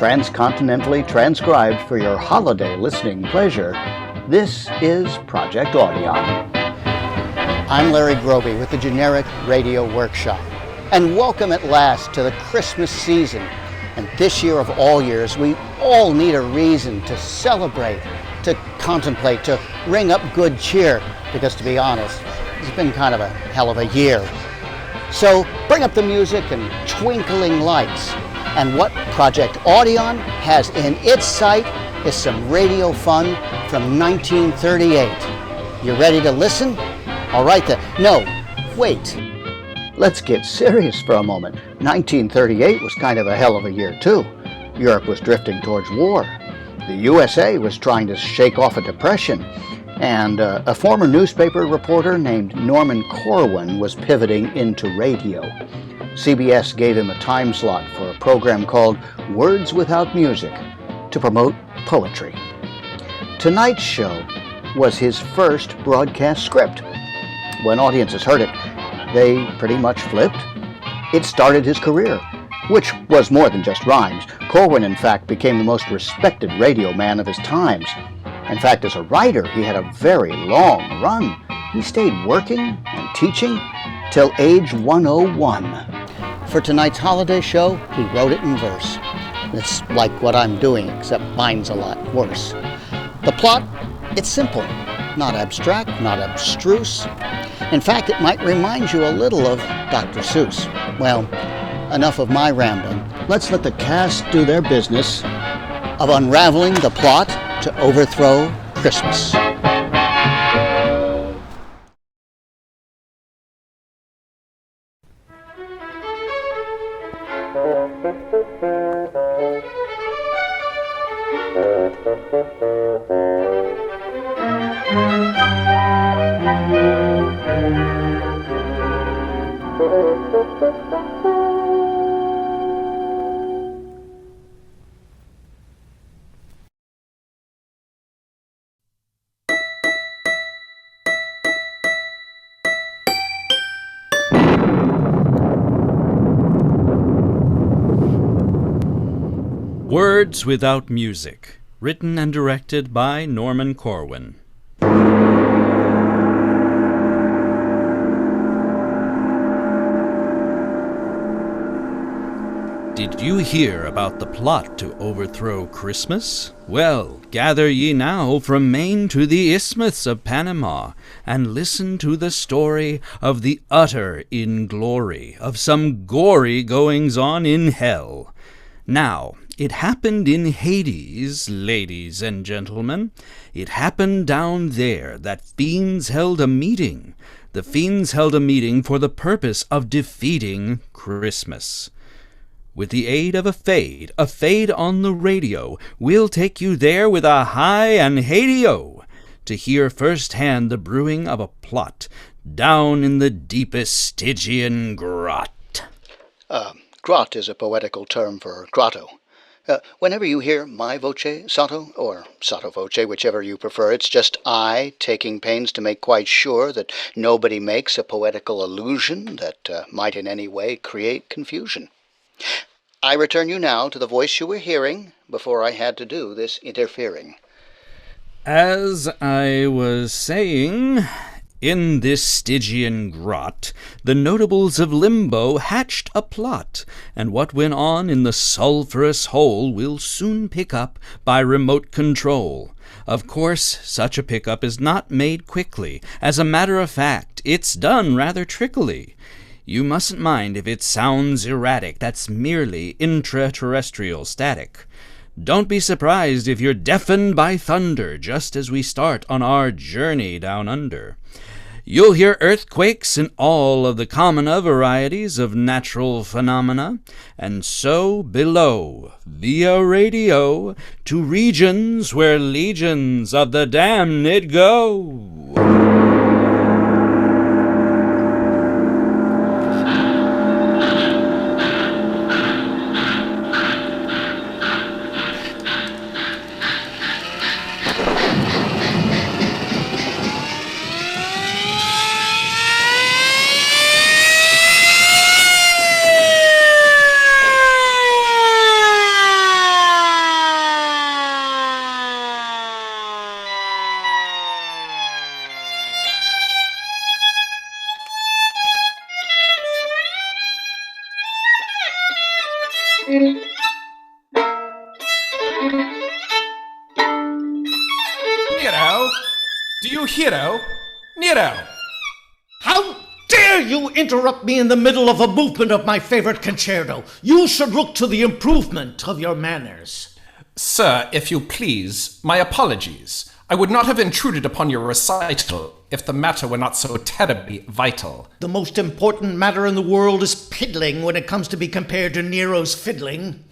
transcontinentally transcribed for your holiday listening pleasure, this is Project Audion. I'm Larry Groebe with the Generic Radio Workshop, and welcome at last to the Christmas season. And this year of all years, we all need a reason to celebrate, to contemplate, to ring up good cheer, because to be honest, it's been kind of a hell of a year. So bring up the music and twinkling lights. And what Project Audion has in its sight is some radio fun from 1938. You ready to listen? All right then. No, wait. Let's get serious for a moment. 1938 was kind of a hell of a year too. Europe was drifting towards war. The USA was trying to shake off a depression. And a former newspaper reporter named Norman Corwin was pivoting into radio. CBS gave him a time slot for a program called Words Without Music to promote poetry. Tonight's show was his first broadcast script. When audiences heard it, they pretty much flipped. It started his career, which was more than just rhymes. Corwin, in fact, became the most respected radio man of his times. In fact, as a writer, he had a very long run. He stayed working and teaching till age 101. For tonight's holiday show, he wrote it in verse. It's like what I'm doing, except mine's a lot worse. The plot, it's simple, not abstract, not abstruse. In fact, it might remind you a little of Dr. Seuss. Well, enough of my rambling. Let's let the cast do their business of unraveling the plot to overthrow Christmas. Words Without Music, written and directed by Norman Corwin. Did you hear about the plot to overthrow Christmas? Well, gather ye now from Maine to the Isthmus of Panama, and listen to the story of the utter inglory of some gory goings-on in hell. Now, it happened in Hades, ladies and gentlemen. It happened down there that fiends held a meeting. The fiends held a meeting for the purpose of defeating Christmas. With the aid of a fade on the radio, we'll take you there with a hi and hey-o to hear firsthand the brewing of a plot down in the deepest Stygian grot. Grot is a poetical term for grotto. Whenever you hear my voce sotto, or sotto voce, whichever you prefer, it's just I taking pains to make quite sure that nobody makes a poetical allusion that might in any way create confusion. I return you now to the voice you were hearing before I had to do this interfering. As I was saying, in this Stygian grot, the notables of Limbo hatched a plot, and what went on in the sulphurous hole will soon pick up by remote control. Of course, such a pickup is not made quickly. As a matter of fact, it's done rather trickily. You mustn't mind if it sounds erratic. That's merely intraterrestrial static. Don't be surprised if you're deafened by thunder just as we start on our journey down under. You'll hear earthquakes and all of the commoner varieties of natural phenomena, and so below, via radio, to regions where legions of the damned go. Nero? Do you hear? Nero? How dare you interrupt me in the middle of a movement of my favorite concerto? You should look to the improvement of your manners. Sir, if you please, my apologies. I would not have intruded upon your recital if the matter were not so terribly vital. The most important matter in the world is piddling when it comes to be compared to Nero's fiddling.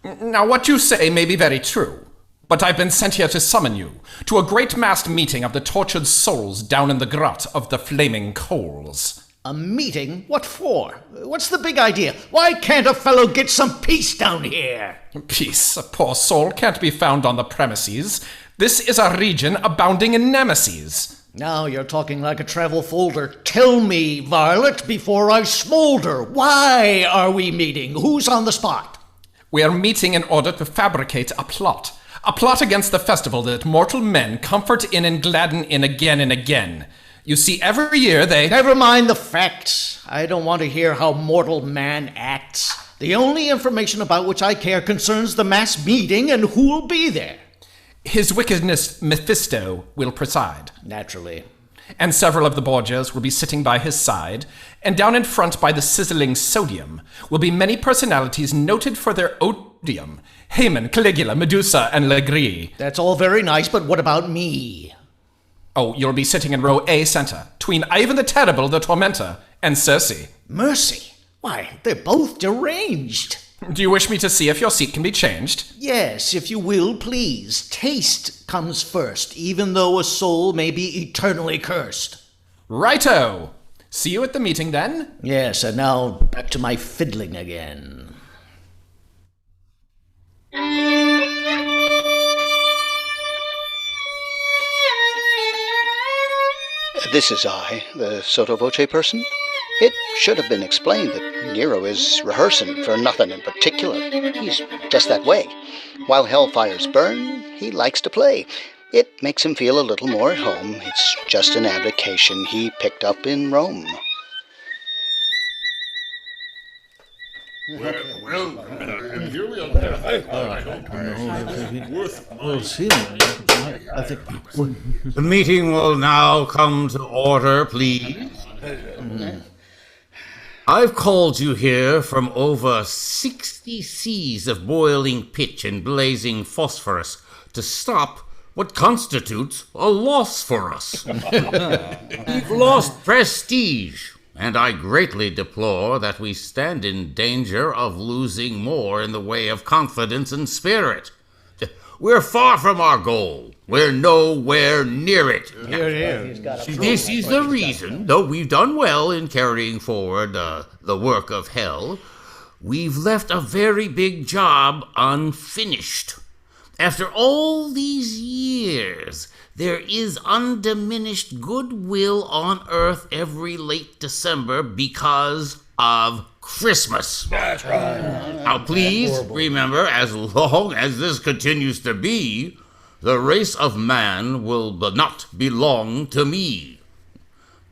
Now, what you say may be very true, but I've been sent here to summon you to a great massed meeting of the tortured souls down in the grot of the flaming coals. A meeting? What for? What's the big idea? Why can't a fellow get some peace down here? Peace, a poor soul can't be found on the premises. This is a region abounding in nemesis. Now you're talking like a travel folder. Tell me, Varlet, before I smolder, why are we meeting? Who's on the spot? We are meeting in order to fabricate a plot. A plot against the festival that mortal men comfort in and gladden in again and again. You see, every year they... Never mind the facts. I don't want to hear how mortal man acts. The only information about which I care concerns the mass meeting and who'll be there. His wickedness Mephisto will preside. Naturally. And several of the Borgias will be sitting by his side, and down in front by the sizzling sodium will be many personalities noted for their odium. Haman, Caligula, Medusa, and Legree. That's all very nice, but what about me? Oh, you'll be sitting in row A center, between Ivan the Terrible, the Tormentor, and Circe. Mercy? Why, they're both deranged. Do you wish me to see if your seat can be changed? Yes, if you will, please. Taste comes first, even though a soul may be eternally cursed. Righto! See you at the meeting, then? Yes, and now back to my fiddling again. This is I, the sotto voce person. It should have been explained that Nero is rehearsing for nothing in particular. He's just that way. While hellfires burn, he likes to play. It makes him feel a little more at home. It's just an avocation he picked up in Rome. The meeting will now come to order, please. I've called you here from over 60 seas of boiling pitch and blazing phosphorus to stop what constitutes a loss for us. We've lost prestige, and I greatly deplore that we stand in danger of losing more in the way of confidence and spirit. We're far from our goal. We're nowhere near it. This is the reason, though we've done well in carrying forward the work of hell, we've left a very big job unfinished. After all these years, there is undiminished goodwill on Earth every late December because of Christmas. That's right. Now, please remember, as long as this continues to be, the race of man will not belong to me.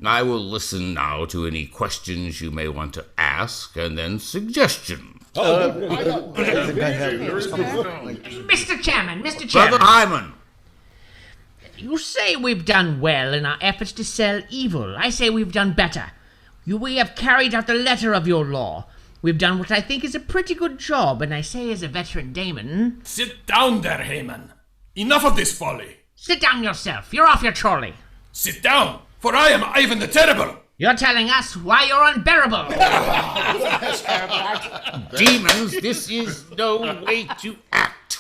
I will listen now to any questions you may want to ask, and then suggestions. Mr. Chairman, Brother Hyman. You say we've done well in our efforts to sell evil. I say we've done better. We have carried out the letter of your law. We've done what I think is a pretty good job, and I say as a veteran Damon... Sit down there, Haman. Enough of this folly. Sit down yourself. You're off your trolley. Sit down, for I am Ivan the Terrible. You're telling us why you're unbearable. Demons, this is no way to act.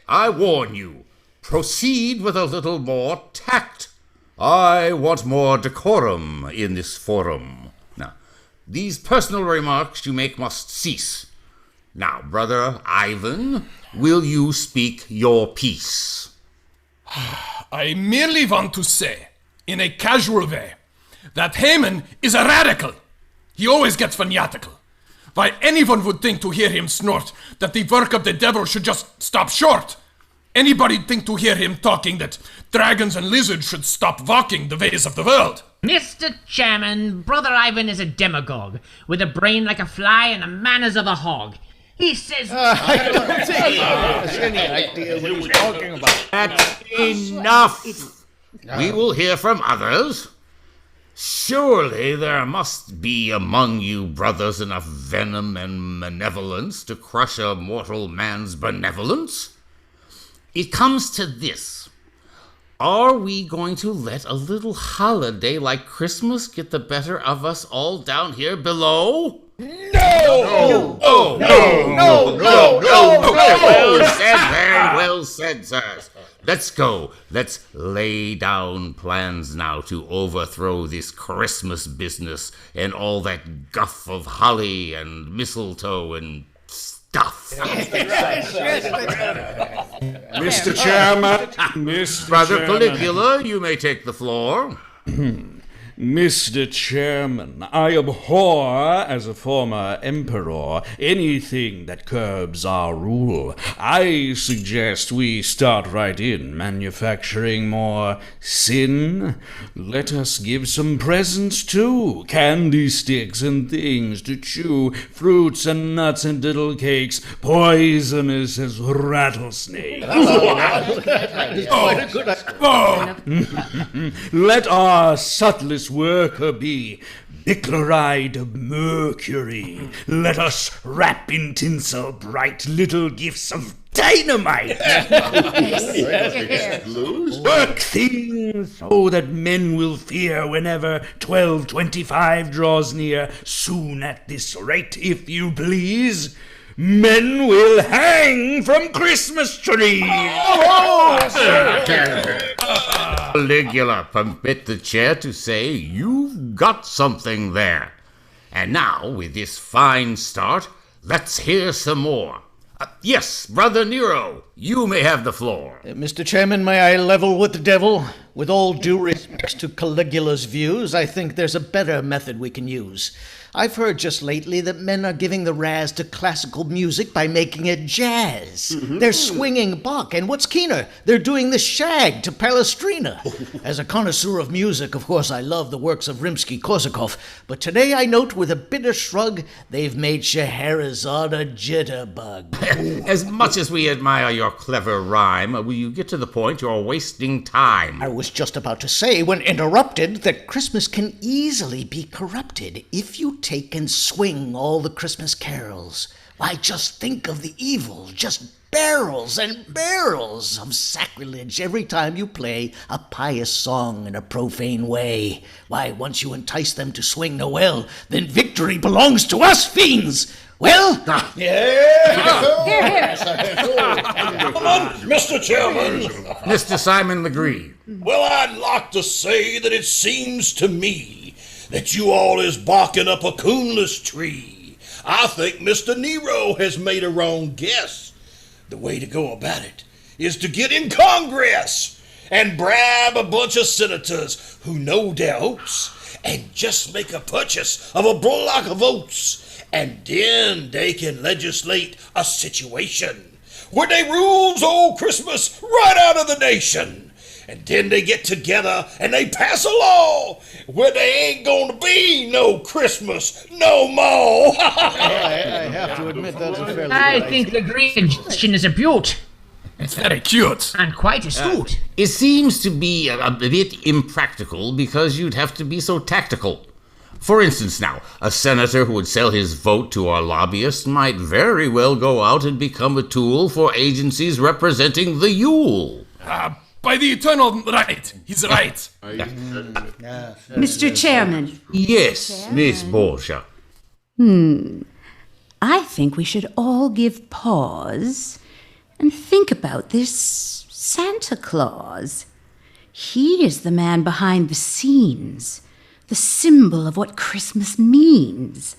I warn you, proceed with a little more tact. I want more decorum in this forum. Now, these personal remarks you make must cease. Now, Brother Ivan, will you speak your piece? I merely want to say, in a casual way, that Haman is a radical. He always gets fanatical. Why, anyone would think to hear him snort that the work of the devil should just stop short. Anybody'd think to hear him talking that dragons and lizards should stop walking the ways of the world. Mr. Chairman, Brother Ivan is a demagogue, with a brain like a fly and the manners of a hog. He says... I don't think he has any idea what he's talking about. That's enough. We will hear from others. Surely there must be among you brothers enough venom and malevolence to crush a mortal man's benevolence. It comes to this. Are we going to let a little holiday like Christmas get the better of us all down here below? No! Well said, very well said, sirs. Let's go. Let's lay down plans now to overthrow this Christmas business and all that guff of holly and mistletoe and stuff. Mr. Chairman, Brother Caligula, you may take the floor. Mr. Chairman, I abhor, as a former emperor, anything that curbs our rule. I suggest we start right in manufacturing more sin. Let us give some presents too, candy sticks and things to chew, fruits and nuts and little cakes, poisonous as rattlesnakes. Let our subtlest worker be bichloride of mercury. Let us wrap in tinsel bright little gifts of dynamite. Work things so that men will fear whenever 1225 draws near. Soon at this rate, if you please, men will hang from Christmas trees. Caligula, permit the chair to say you've got something there. And now, with this fine start, let's hear some more. Yes, Brother Nero, you may have the floor. Mr. Chairman, may I level with the devil? With all due respect to Caligula's views, I think there's a better method we can use. I've heard just lately that men are giving the razz to classical music by making it jazz. Mm-hmm. They're swinging Bach, and what's keener, they're doing the shag to Palestrina. As a connoisseur of music, of course, I love the works of Rimsky-Korsakov, but today I note with a bitter shrug, they've made Scheherazade a jitterbug. As much as we admire your clever rhyme, will you get to the point? You're wasting time. I was just about to say, when interrupted, that Christmas can easily be corrupted if you take and swing all the Christmas carols. Why, just think of the evil, just barrels and barrels of sacrilege every time you play a pious song in a profane way. Why, once you entice them to swing Noel, then victory belongs to us fiends. Well, Come on, Mr. Chairman. Mr. Simon Legree. Well, I'd like to say that it seems to me that you all is barking up a coonless tree. I think Mr. Nero has made a wrong guess. The way to go about it is to get in Congress and bribe a bunch of senators who know their oats and just make a purchase of a block of oats, and then they can legislate a situation where they rules old Christmas right out of the nation. And then they get together and they pass a law where they ain't gonna be no Christmas no more. I have to admit that's a fairly I think the green suggestion is a beaut. It's very cute. And quite astute. It seems to be a bit impractical because you'd have to be so tactical. For instance now, a senator who would sell his vote to our lobbyists might very well go out and become a tool for agencies representing the Yule. By the eternal right, he's right. Mr. Chairman. Yes, Miss Borgia. I think we should all give pause and think about this Santa Claus. He is the man behind the scenes, the symbol of what Christmas means.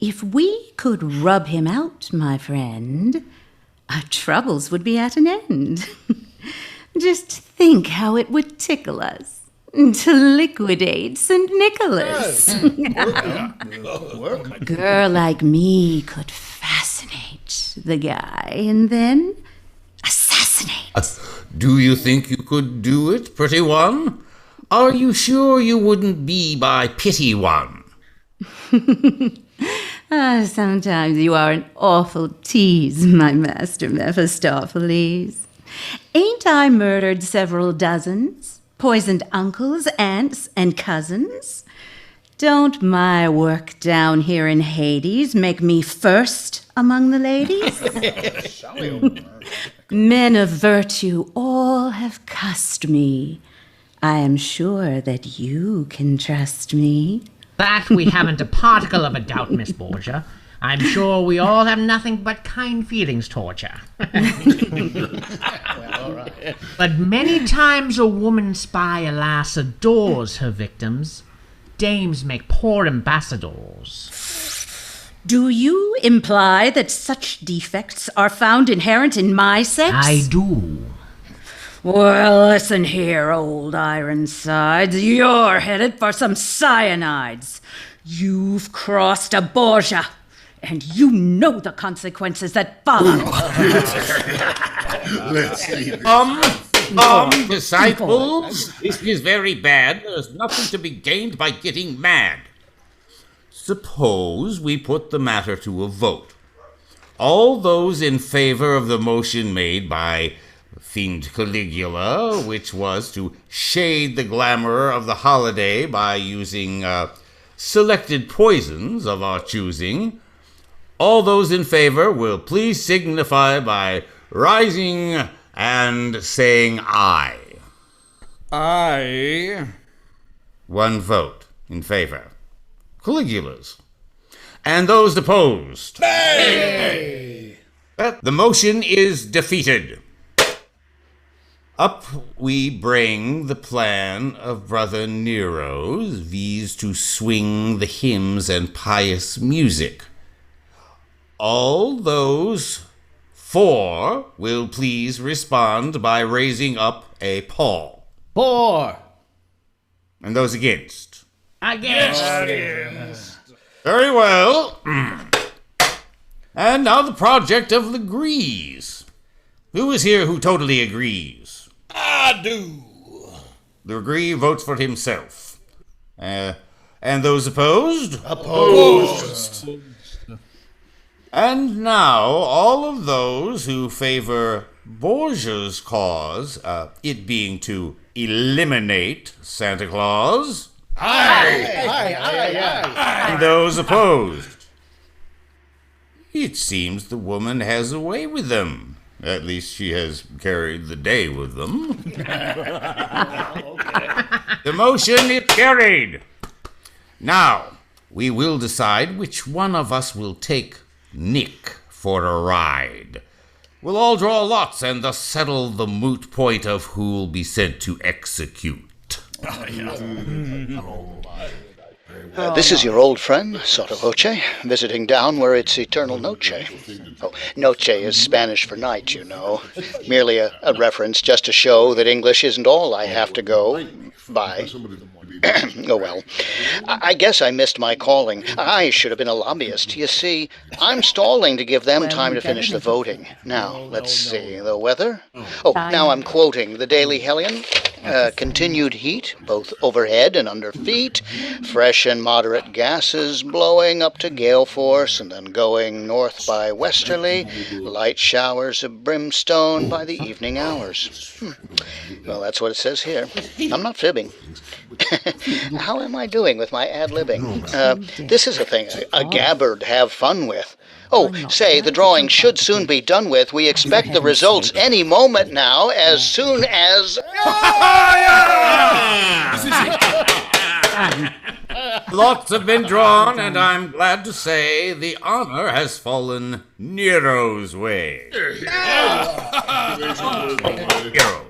If we could rub him out, my friend, our troubles would be at an end. Just think how it would tickle us to liquidate St. Nicholas. A girl like me could fascinate the guy and then assassinate. Do you think you could do it, pretty one? Are you sure you wouldn't be by pity one? Sometimes you are an awful tease, my master Mephistopheles. Ain't I murdered several dozens, poisoned uncles, aunts, and cousins? Don't my work down here in Hades make me first among the ladies? Men of virtue all have cussed me. I am sure that you can trust me. That we haven't a particle of a doubt, Miss Borgia. I'm sure we all have nothing but kind feelings towards you. But many times a woman spy, alas, adores her victims. Dames make poor ambassadors. Do you imply that such defects are found inherent in my sex? I do. Well, listen here, old Ironsides. You're headed for some cyanides. You've crossed a Borgia, and you know the consequences that follow. Disciples, this is very bad. There's nothing to be gained by getting mad. Suppose we put the matter to a vote. All those in favor of the motion made by Fiend Caligula, which was to shade the glamour of the holiday by using selected poisons of our choosing, all those in favor will please signify by rising and saying aye. Aye. One vote in favor. Caligula's. And those opposed? Nay! The motion is defeated. Up we bring the plan of Brother Nero's, viz. To swing the hymns and pious music. All those for will please respond by raising up a paw. For. And those against? Against. Very well. And now the project of Legree's. Who is here who totally agrees? I do. Legree votes for himself. And those opposed? Opposed. And now all of those who favor Borgia's cause, it being to eliminate Santa Claus. Aye. And those opposed. It seems the woman has a way with them. At least she has carried the day with them. The motion is carried. Now, we will decide which one of us will take Nick for a ride. We'll all draw lots and thus settle the moot point of who will be sent to execute. This is your old friend, Sotto Voce, visiting down where it's eternal noche. Oh, noche is Spanish for night, you know. Merely a reference just to show that English isn't all I have to go by. Oh, well, I guess I missed my calling. I should have been a lobbyist. You see, I'm stalling to give them time to finish the voting. Now, let's see, the weather? Oh, now I'm quoting the Daily Hellion. Continued heat, both overhead and under feet, fresh and moderate gases blowing up to gale force and then going north by westerly, light showers of brimstone by the evening hours. Well, that's what it says here. I'm not fibbing. How am I doing with my ad-libbing? This is a thing a gabbard have fun with. Oh, say, the drawing should soon be done with. We expect the results any moment now, as soon as... Lots have been drawn, and I'm glad to say the honor has fallen Nero's way. Nero,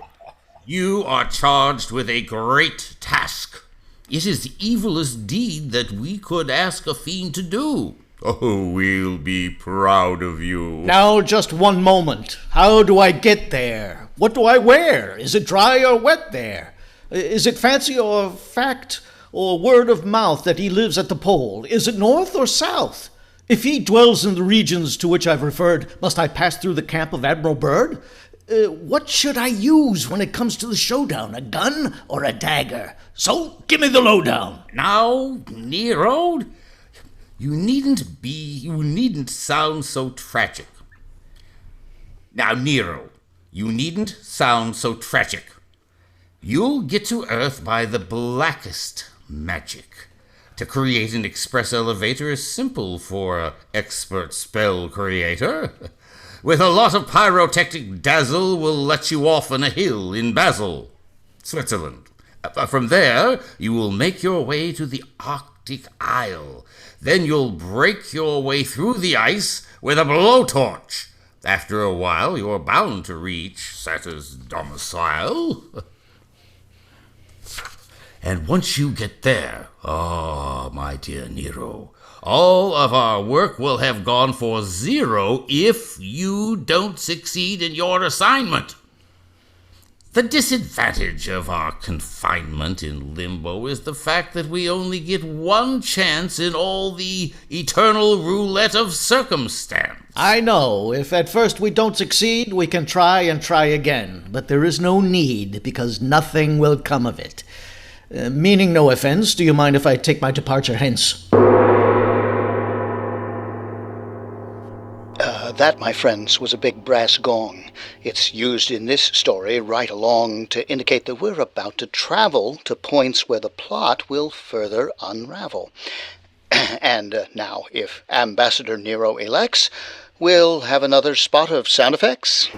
you are charged with a great task. It is the evilest deed that we could ask a fiend to do. Oh, we'll be proud of you. Now, just one moment. How do I get there? What do I wear? Is it dry or wet there? Is it fancy or fact or word of mouth that he lives at the pole? Is it north or south? If he dwells in the regions to which I've referred, must I pass through the camp of Admiral Byrd? What should I use when it comes to the showdown, a gun or a dagger? So, give me the lowdown. Now, Nero, You needn't sound so tragic. Now, Nero, you needn't sound so tragic. You'll get to Earth by the blackest magic. To create an express elevator is simple for an expert spell creator. With a lot of pyrotechnic dazzle, we'll let you off on a hill in Basel, Switzerland. From there, you will make your way to the Arctic Isle. Then you'll break your way through the ice with a blowtorch. After a while, you're bound to reach Santa's domicile. And once you get there, oh, my dear Nero, all of our work will have gone for zero if you don't succeed in your assignment. The disadvantage of our confinement in limbo is the fact that we only get one chance in all the eternal roulette of circumstance. I know. If at first we don't succeed, we can try and try again. But there is no need, because nothing will come of it. Meaning no offense, do you mind if I take my departure hence? That, my friends, was a big brass gong. It's used in this story right along to indicate that we're about to travel to points where the plot will further unravel. And now, if Ambassador Nero elects, we'll have another spot of sound effects.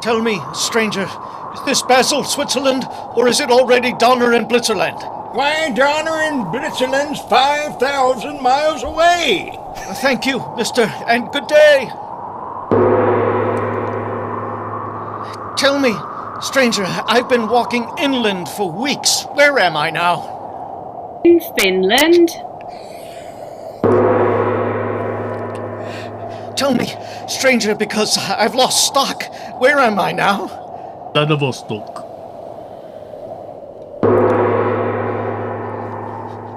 Tell me, stranger, is this Basel, Switzerland, or is it already Donner and Blitzerland? Why, Donner and Blitzerland's 5,000 miles away. Thank you, mister, and good day. Tell me, stranger, I've been walking inland for weeks. Where am I now? In Finland. Tell me, stranger, because I've lost stock. Where am I now? Vladivostok.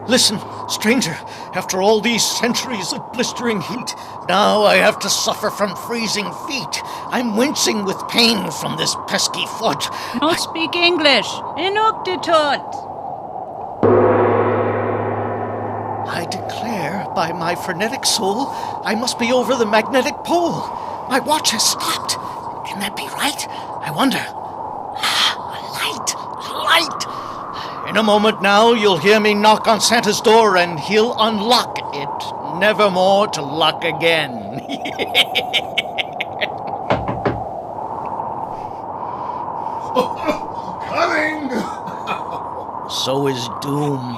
Listen, stranger, after all these centuries of blistering heat, now I have to suffer from freezing feet. I'm wincing with pain from this pesky foot. No speak English. Inuktitut. I declare, by my frenetic soul, I must be over the magnetic pole. My watch has stopped. Can that be right? I wonder. A light. In a moment now, you'll hear me knock on Santa's door, and he'll unlock it, nevermore to lock again. Coming! So is doom.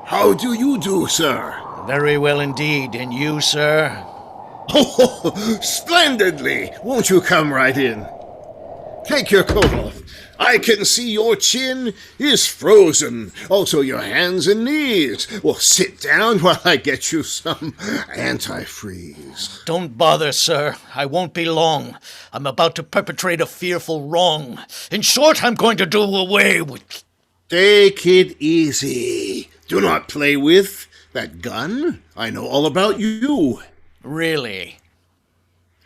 How do you do, sir? Very well indeed. And you, sir? Oh, splendidly! Won't you come right in? Take your coat off. I can see your chin is frozen. Also your hands and knees. Well, sit down while I get you some antifreeze. Don't bother, sir. I won't be long. I'm about to perpetrate a fearful wrong. In short, I'm going to do away with... Take it easy. Do not play with that gun. I know all about you. Really?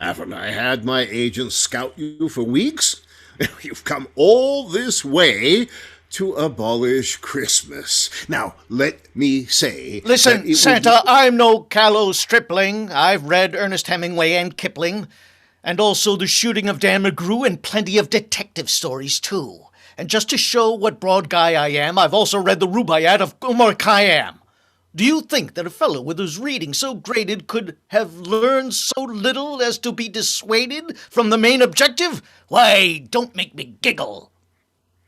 Haven't I had my agents scout you for weeks? You've come all this way to abolish Christmas. Now, let me say... Listen, Santa, I'm no callow stripling. I've read Ernest Hemingway and Kipling, and also The Shooting of Dan McGrew, and plenty of detective stories, too. And just to show what broad guy I am, I've also read the Rubaiyat of Omar Khayyam. Do you think that a fellow with whose reading so graded could have learned so little as to be dissuaded from the main objective? Why, don't make me giggle.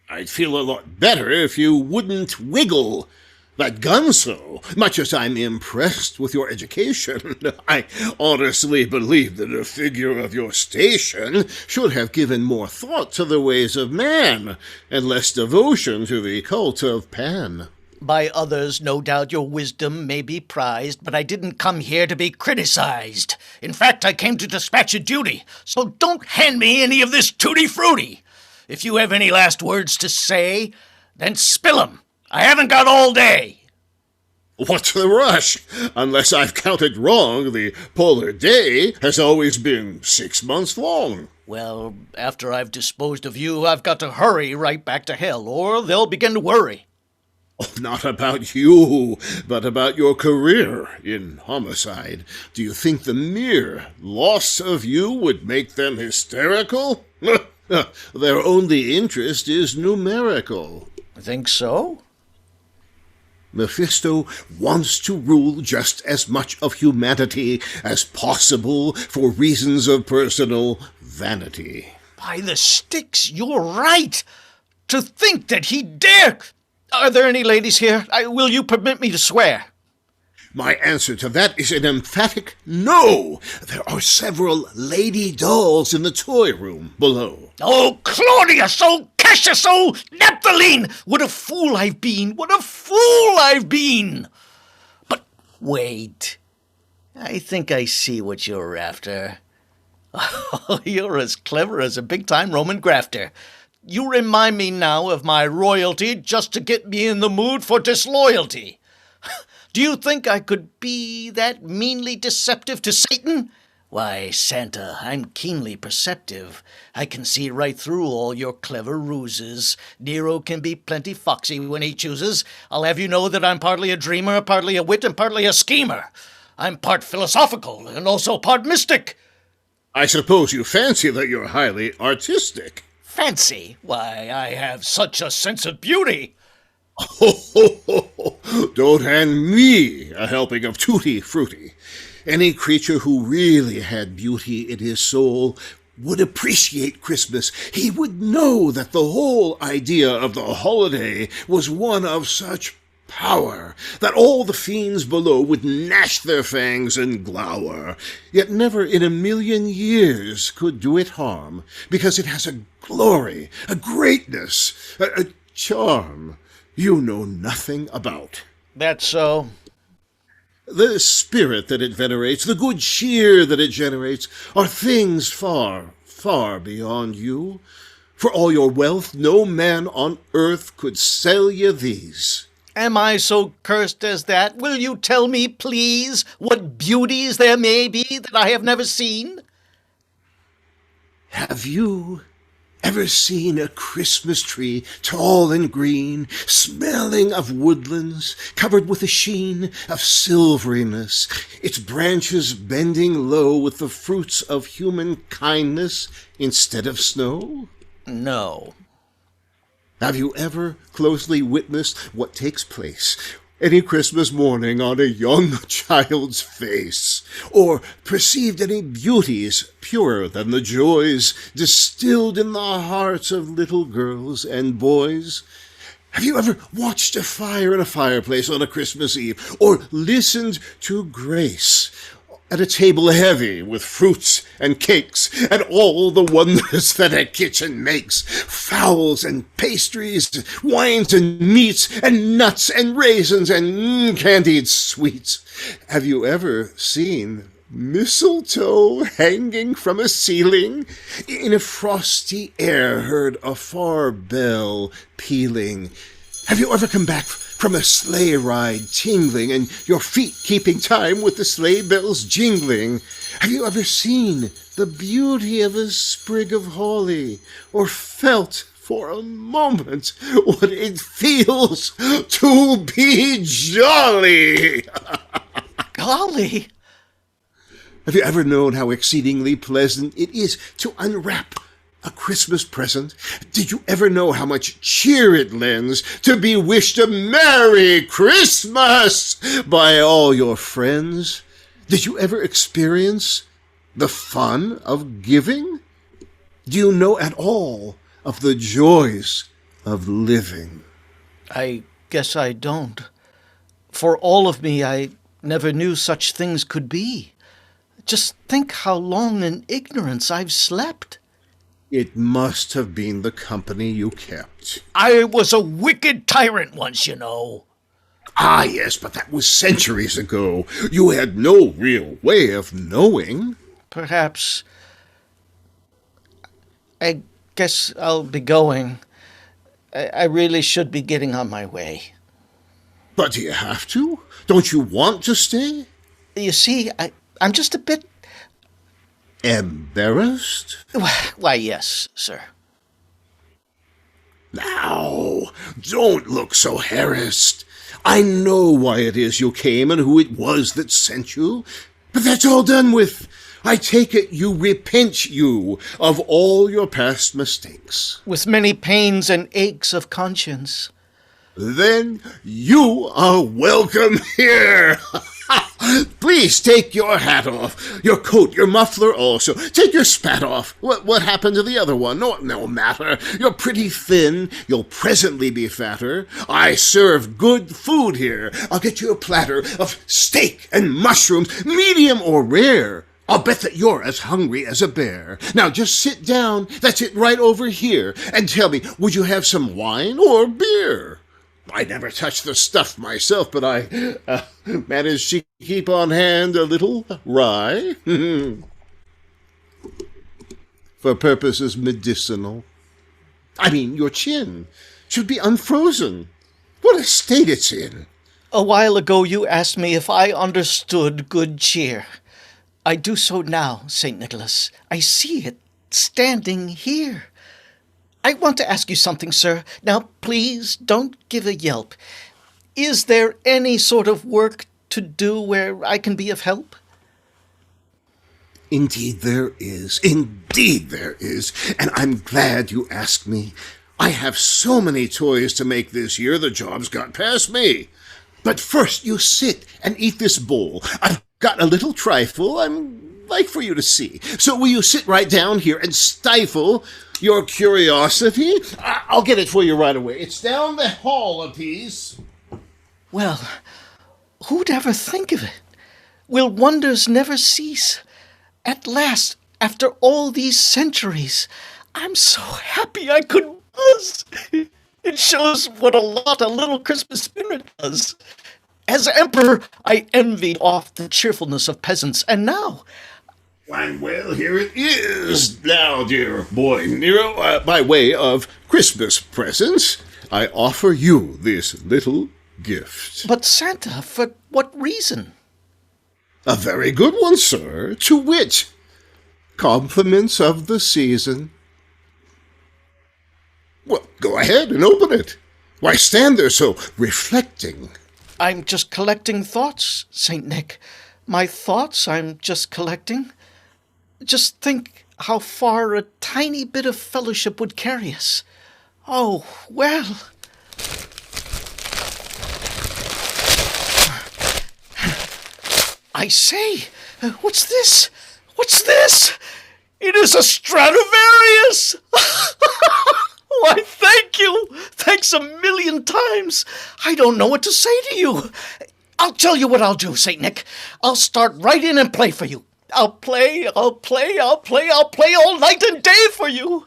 I'd feel a lot better if you wouldn't wiggle. That Gonzo, much as I'm impressed with your education, I honestly believe that a figure of your station should have given more thought to the ways of man, and less devotion to the cult of Pan. By others, no doubt your wisdom may be prized, but I didn't come here to be criticized. In fact, I came to dispatch a duty, so don't hand me any of this tutti-frutti. If you have any last words to say, then spill 'em. I haven't got all day. What's the rush? Unless I've counted wrong, the polar day has always been 6 months long. Well, after I've disposed of you, I've got to hurry right back to hell, or they'll begin to worry. Oh, not about you, but about your career in homicide. Do you think the mere loss of you would make them hysterical? Their only interest is numerical. Think so? Mephisto wants to rule just as much of humanity as possible for reasons of personal vanity. By the sticks, you're right. To think that he dare... Are there any ladies here? Will you permit me to swear? My answer to that is an emphatic no. There are several lady dolls in the toy room below. Oh, Claudius! Oh, Cassius! Oh, Naphthaline! What a fool I've been! What a fool I've been! But wait. I think I see what you're after. Oh, you're as clever as a big-time Roman grafter. You remind me now of my royalty just to get me in the mood for disloyalty. Do you think I could be that meanly deceptive to Satan? Why, Santa, I'm keenly perceptive. I can see right through all your clever ruses. Nero can be plenty foxy when he chooses. I'll have you know that I'm partly a dreamer, partly a wit, and partly a schemer. I'm part philosophical and also part mystic. I suppose you fancy that you're highly artistic. Fancy? Why, I have such a sense of beauty. Don't hand me a helping of tutti frutti. Any creature who really had beauty in his soul would appreciate Christmas. He would know that the whole idea of the holiday was one of such power that all the fiends below would gnash their fangs and glower, yet never in a million years could do it harm, because it has a glory, a greatness, a charm you know nothing about. That's so. The spirit that it venerates, the good cheer that it generates, are things far, far beyond you. For all your wealth, no man on earth could sell you these. Am I so cursed as that? Will you tell me, please, what beauties there may be that I have never seen? Have you ever seen a Christmas tree, tall and green, smelling of woodlands, covered with a sheen of silveriness, its branches bending low with the fruits of human kindness instead of snow? No. Have you ever closely witnessed what takes place any Christmas morning on a young child's face, or perceived any beauties purer than the joys distilled in the hearts of little girls and boys? Have you ever watched a fire in a fireplace on a Christmas Eve, or listened to grace at a table heavy with fruits and cakes and all the wonders that a kitchen makes, fowls and pastries, wines and meats and nuts and raisins and candied sweets? Have you ever seen mistletoe hanging from a ceiling? In a frosty air heard a far bell pealing? Have you ever come back from a sleigh ride tingling, and your feet keeping time with the sleigh bells jingling? Have you ever seen the beauty of a sprig of holly, or felt for a moment what it feels to be jolly? Golly! Have you ever known how exceedingly pleasant it is to unwrap a Christmas present? Did you ever know how much cheer it lends to be wished a Merry Christmas by all your friends? Did you ever experience the fun of giving? Do you know at all of the joys of living? I guess I don't. For all of me, I never knew such things could be. Just think how long in ignorance I've slept. It must have been the company you kept. I was a wicked tyrant once, you know. Ah, yes, but that was centuries ago. You had no real way of knowing. Perhaps. I guess I'll be going. I really should be getting on my way. But do you have to? Don't you want to stay? You see, I'm just a bit... Embarrassed? Why, yes, sir. Now, don't look so harassed. I know why it is you came and who it was that sent you. But that's all done with. I take it you repent you of all your past mistakes. With many pains and aches of conscience. Then you are welcome here. Please take your hat off, your coat, your muffler also. Take your spat off. What happened to the other one? No matter. You're pretty thin. You'll presently be fatter. I serve good food here. I'll get you a platter of steak and mushrooms, medium or rare. I'll bet that you're as hungry as a bear. Now just sit down, that's it, right over here, and tell me, would you have some wine or beer? I never touch the stuff myself, but I managed to keep on hand a little rye. For purposes medicinal. I mean, your chin should be unfrozen. What a state it's in. A while ago you asked me if I understood good cheer. I do so now, St. Nicholas. I see it standing here. I want to ask you something, sir. Now, please, don't give a yelp. Is there any sort of work to do where I can be of help? Indeed there is. Indeed there is. And I'm glad you asked me. I have so many toys to make this year, the job's got past me. But first, you sit and eat this bowl. I've got a little trifle I'd like for you to see. So will you sit right down here and stifle your curiosity? I'll get it for you right away. It's down the hall a piece. Well, who'd ever think of it? Will wonders never cease? At last, after all these centuries, I'm so happy I could buzz. It shows what a lot a little Christmas spirit does. As emperor, I envied oft the cheerfulness of peasants, and now... Why, well, here it is now, dear boy Nero. By way of Christmas presents, I offer you this little gift. But Santa, for what reason? A very good one, sir, to wit, compliments of the season. Well, go ahead and open it. Why stand there so reflecting? I'm just collecting thoughts, St. Nick. My thoughts I'm just collecting. Just think how far a tiny bit of fellowship would carry us. Oh, well. I say, what's this? What's this? It is a Stradivarius! Why, thank you! Thanks a million times! I don't know what to say to you. I'll tell you what I'll do, St. Nick. I'll start right in and play for you. I'll play all night and day for you.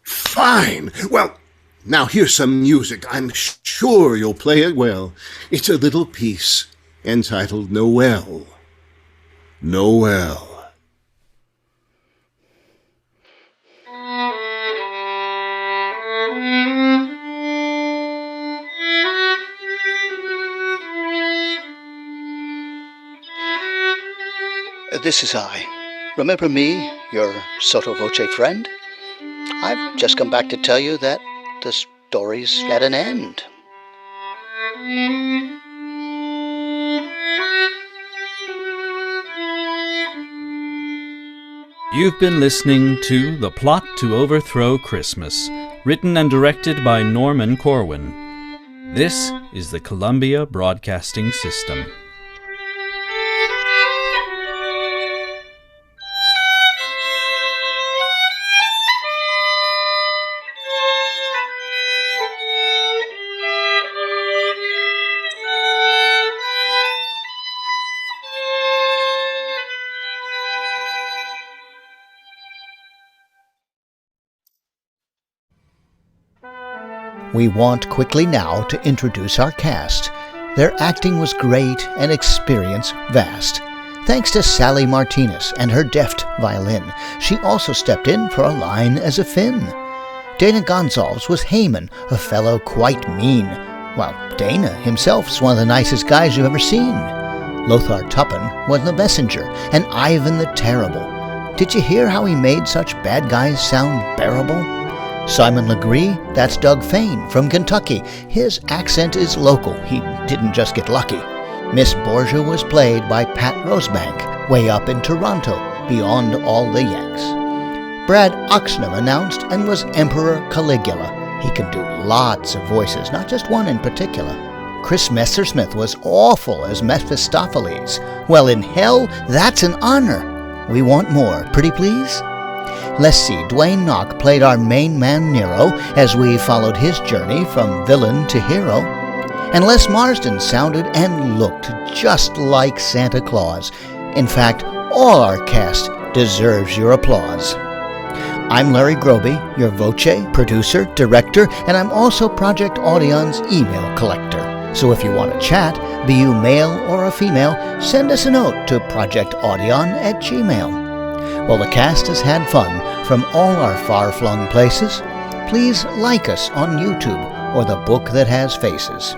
Fine. Well, now here's some music. I'm sure you'll play it well. It's a little piece entitled Noel. Noel. This is I. Remember me, your sotto voce friend? I've just come back to tell you that the story's at an end. You've been listening to The Plot to Overthrow Christmas, written and directed by Norman Corwin. This is the Columbia Broadcasting System. We want quickly now to introduce our cast. Their acting was great and experience vast. Thanks to Sally Martinez and her deft violin, she also stepped in for a line as a Finn. Dana Gonsalves was Haman, a fellow quite mean, while Dana himself's one of the nicest guys you've ever seen. Lothar Tuppan was the messenger, and Ivan the Terrible. Did you hear how he made such bad guys sound bearable? Simon Legree, that's Doug Fain from Kentucky. His accent is local, he didn't just get lucky. Miss Borgia was played by Patte Rosebank, way up in Toronto, beyond all the Yanks. Brad Oxnam announced and was Emperor Caligula. He can do lots of voices, not just one in particular. Chris Messersmith was awful as Mephistopheles. Well, in hell, that's an honor. We want more, pretty please? Let's see, Duane Noch played our main man Nero as we followed his journey from villain to hero. And Les Marsden sounded and looked just like Santa Claus. In fact, all our cast deserves your applause. I'm Larry Groebe, your voce, producer, director, and I'm also Project Audion's email collector. So if you want to chat, be you male or a female, send us a note to projectaudion@gmail. Well, the cast has had fun from all our far-flung places. Please like us on YouTube or The Book That Has Faces.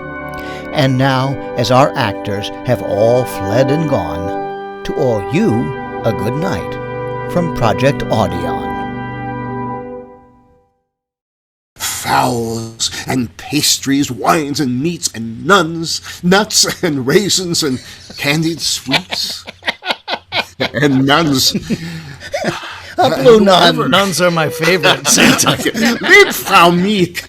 And now, as our actors have all fled and gone, to all you, a good night from Project Audion. Fowls and pastries, wines and meats and nuns, nuts and raisins and candied sweets. And nuns. A blue nun. Nuns are my favorite, Santa. Liebfrau Meek,